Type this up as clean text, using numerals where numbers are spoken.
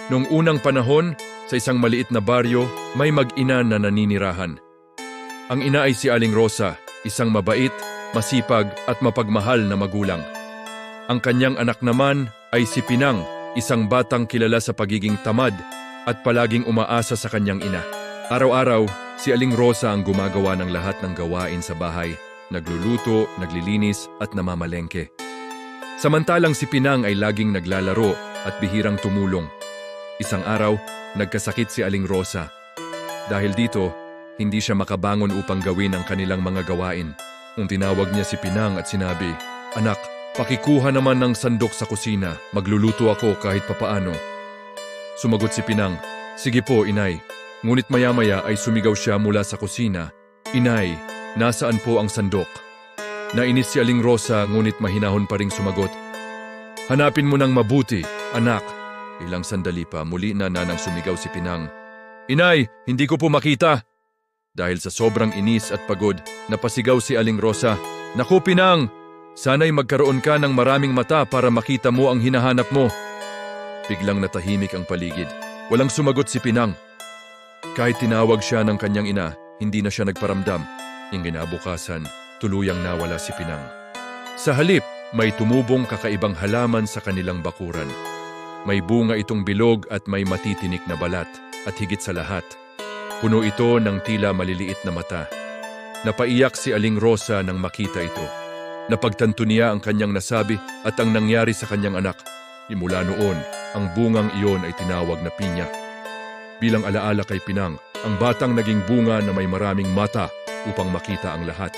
Noong unang panahon, sa isang maliit na baryo, may mag-ina na naninirahan. Ang ina ay si Aling Rosa, isang mabait, masipag at mapagmahal na magulang. Ang kanyang anak naman ay si Pinang, isang batang kilala sa pagiging tamad at palaging umaasa sa kanyang ina. Araw-araw, si Aling Rosa ang gumagawa ng lahat ng gawain sa bahay, nagluluto, naglilinis at namamalengke. Samantalang si Pinang ay laging naglalaro at bihirang tumulong. Isang araw, nagkasakit si Aling Rosa. Dahil dito, hindi siya makabangon upang gawin ang kanilang mga gawain. Nung tinawag niya si Pinang at sinabi, "Anak, pakikuha naman ng sandok sa kusina. Magluluto ako kahit papaano." Sumagot si Pinang, "Sige po, inay." Ngunit maya-maya ay sumigaw siya mula sa kusina, "Inay, nasaan po ang sandok?" Nainis si Aling Rosa ngunit mahinahon pa ring sumagot, "Hanapin mo ng mabuti, anak." Ilang sandali pa muli na nanang sumigaw si Pinang, "Inay, hindi ko po makita." Dahil sa sobrang inis at pagod, napasigaw si Aling Rosa, "Naku Pinang, sana'y magkaroon ka ng maraming mata para makita mo ang hinahanap mo." Biglang natahimik ang paligid. Walang sumagot si Pinang. Kahit tinawag siya ng kanyang ina, hindi na siya nagparamdam. Yung kinabukasan, tuluyang nawala si Pinang. Sa halip, may tumubong kakaibang halaman sa kanilang bakuran. May bunga itong bilog at may matitinik na balat, at higit sa lahat, puno ito ng tila maliliit na mata. Napaiyak si Aling Rosa nang makita ito. Napagtanto niya ang kanyang nasabi at ang nangyari sa kanyang anak. Imula noon, ang bungang iyon ay tinawag na pinya. Bilang alaala kay Pinang, ang batang naging bunga na may maraming mata upang makita ang lahat.